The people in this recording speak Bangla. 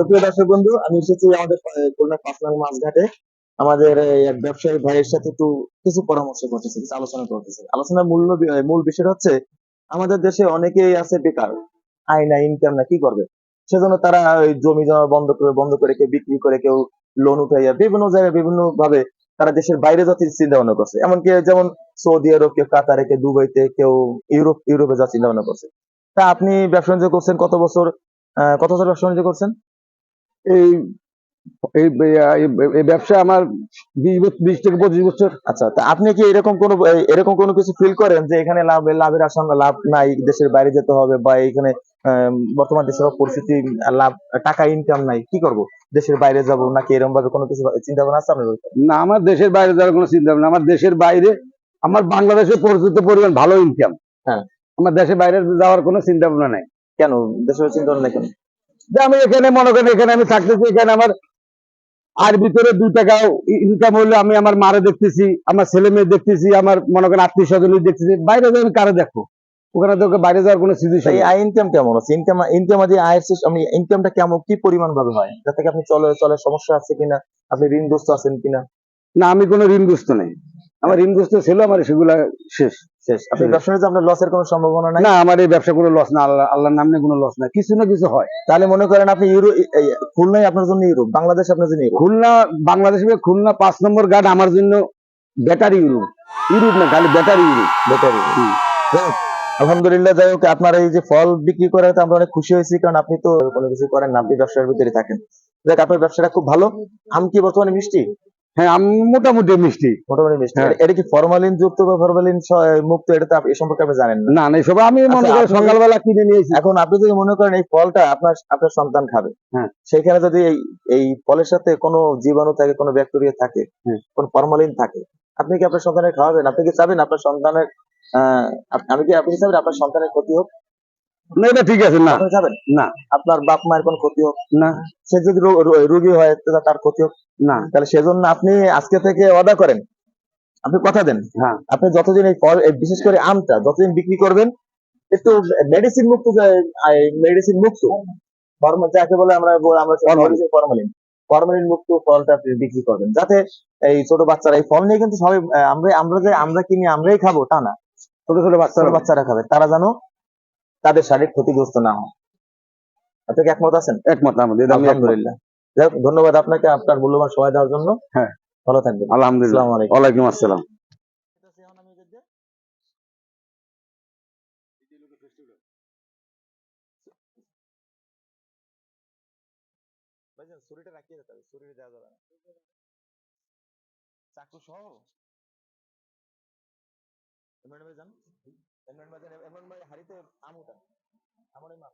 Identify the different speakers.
Speaker 1: প্রিয় দর্শক বন্ধু, আমি এসেছি আমাদের খুলনা ৫ নং মাছঘাটে। আমাদের এক ব্যবসায়ী ভাইয়ের সাথে একটু কিছু পরামর্শ করতেছি, কিছু আলোচনা করতেছি। আলোচনার মূল বিষয় হচ্ছে আমাদের দেশে অনেকেই আছে বেকার, আয় নাই, ইনকাম না, কি করবে? সেজন্য তারা ওই জমি জমা বন্ধ করে কেউ বিক্রি করে, কেউ লোন উঠাইয়া বিভিন্ন জায়গায় বিভিন্ন ভাবে তারা দেশের বাইরে যাতে চিন্তা ভাবনা করছে। এমনকি যেমন সৌদি আরব, কেউ কাতারে, কেউ দুবাইতে, কেউ ইউরোপে যাওয়ার চিন্তা ভাবনা করছে। তা আপনি ব্যবসা বাণিজ্য করছেন কত বছর ব্যবসা বাণিজ্য করছেন?
Speaker 2: এই এই এই ব্যবসা আমার 20 থেকে 25 বছর।
Speaker 1: আচ্ছা, তা আপনি কি এরকম কোনো কিছু ফিল করেন যে এখানে লাভের আশঙ্কা, লাভ নাই, দেশের বাইরে যেতে হবে, বা এখানে বর্তমান দেশের পরিস্থিতি, লাভ, টাকা ইনকাম নাই, কি করব, দেশের বাইরে যাব নাকি, এরকম ভাবে কোনো কিছু চিন্তা ভাবনা আছে আপনার?
Speaker 2: না, আমার দেশের বাইরে যাওয়ার কোনো চিন্তা ভাবনা। আমার দেশের বাইরে, আমার বাংলাদেশে পর্যাপ্ত পরিমাণ ভালো ইনকাম।
Speaker 1: হ্যাঁ।
Speaker 2: আমার দেশের বাইরে যাওয়ার কোনো চিন্তা ভাবনা নাই।
Speaker 1: কেন দেশের চিন্তা ভাবনা কেন?
Speaker 2: যে আমি এখানে মনে করেন, এখানে আমি থাকতেছি, এখানে আমার আর ভিতরে 2 টাকা ইনকাম হলে আমি আমার মারে দেখতেছি, আমার ছেলে মেয়ে দেখতেছি, আমার মনে করেন আত্মীয় স্বজন দেখতেছি। বাইরে যাই আমি কারে দেখবো? ওখানে তো বাইরে যাওয়ার কোনো সিচুয়েশন
Speaker 1: এই
Speaker 2: নেই।
Speaker 1: আয় ইনকাম কেমন আছে? ইনকাম দিয়ে আমি ইনকামটা কেমন, কি পরিমাণ ভাবে হয়, যাতে আপনি চলে সমস্যা আছে কিনা, আপনি ঋণগ্রস্ত আছেন কিনা?
Speaker 2: না, আমি কোনো ঋণগ্রস্ত নেই। আমার ঋণগ্রস্ত ছিল, আমার সেগুলা শেষ।
Speaker 1: শেষ। আপনি ব্যবসা বাণিজ্যে আপনার লসের কোনো সম্ভাবনা নাই?
Speaker 2: না, আমার এই ব্যবসা কোনো লস না। আল্লাহর নাম নিয়ে কোনো লস না, কিছু না কিছু হয়।
Speaker 1: তাহলে মনে করেন আপনি খুলনাই আপনার জন্য ইউরোপ, বাংলাদেশ আপনার জন্য ইউরোপ।
Speaker 2: খুলনা, বাংলাদেশ খুলনা 5 নম্বর ঘাট আমার জন্য ব্যাটারি ইউরোপ। ইউরোপ না, খালি ব্যাটারি ইউরোপ।
Speaker 1: বেটারি। আলহামদুলিল্লাহ, যাই হোক, আপনার এই যে ফল বিক্রি করে আমরা অনেক খুশি হয়েছি, কারণ আপনি তো কোনো কিছু করেন না, আপনি ব্যবসার ভিতরে থাকেন। দেখ, আপনার ব্যবসাটা খুব ভালো। আম কি বর্তমানে মিষ্টি?
Speaker 2: হ্যাঁ, মোটামুটি মিষ্টি।
Speaker 1: মোটামুটি মিষ্টি।
Speaker 2: হ্যাঁ।
Speaker 1: এটা কি ফরমালিন যুক্ত বা ফরমালিন মুক্ত, এটা তো এ সম্পর্কে আপনি জানেন না।
Speaker 2: না না, এসব আমি
Speaker 1: আচ্ছা,
Speaker 2: মনে করি সকালবেলা কিনে নিয়েছি।
Speaker 1: এখন আপনি যদি মনে করেন এই ফলটা আপনার সন্তান খাবে,
Speaker 2: হ্যাঁ।
Speaker 1: সেখানে যদি এই ফলের সাথে কোনো জীবাণু থাকে, কোনো ব্যাকটেরিয়া থাকে,
Speaker 2: হ্যাঁ।
Speaker 1: কোনো ফরমালিন থাকে, আপনি কি আপনার সন্তানের খাওয়াবেন? আপনি কি চাবেন আপনার সন্তানের আপনি কি চাবেন আপনার সন্তানের ক্ষতি হোক?
Speaker 2: না, এটা ঠিক আছে না।
Speaker 1: আপনি চাবেন
Speaker 2: না
Speaker 1: আপনার বাপ মায়ের কোনো ক্ষতি হোক?
Speaker 2: না
Speaker 1: সে যদি রোগী হয়, তার ক্ষতি হোক?
Speaker 2: না।
Speaker 1: তাহলে সেজন্য আপনি আজকে থেকে অর্ডার করেন, আপনি কথা দেন,
Speaker 2: হ্যাঁ।
Speaker 1: আপনি যতদিন এই ফল, বিশেষ করে আমটা যতদিন বিক্রি করবেন, একটু মেডিসিন মুক্ত যাকে বলে আমরা ফরমালিন ফরমালিন মুক্ত ফলটা আপনি বিক্রি করবেন, যাতে এই ছোট বাচ্চারা এই ফল নিয়ে কিন্তু সবাই, আমরা কিনে আমরাই খাবো তা না,
Speaker 2: ছোট ছোট
Speaker 1: বাচ্চারা খাবে, তারা যেন তাদের শারীরিক ক্ষতিগ্রস্ত না হয়। আপনি কি একমত আছেন?
Speaker 2: একমত। আমাদের
Speaker 1: আলহামদুলিল্লাহ। যাই হোক, ধন্যবাদ আপনাকে আপনার মূল্যবান সময় দেওয়ার জন্য।
Speaker 2: হ্যাঁ,
Speaker 1: ভালো থাকবেন।
Speaker 2: আলহামদুলিল্লাহ।
Speaker 1: আসসালামু আলাইকুম।
Speaker 2: ওয়ালাইকুম আসসালাম।
Speaker 1: ভাইজান, ছুরিটা রাখিয়ে যেতে হবে, ছুরি দেওয়া যাবে না, চাকু সহ। ইমরান ভাই যান, ইমরান ভাই হাড়িতে আম উঠান, আমার এই মাপ।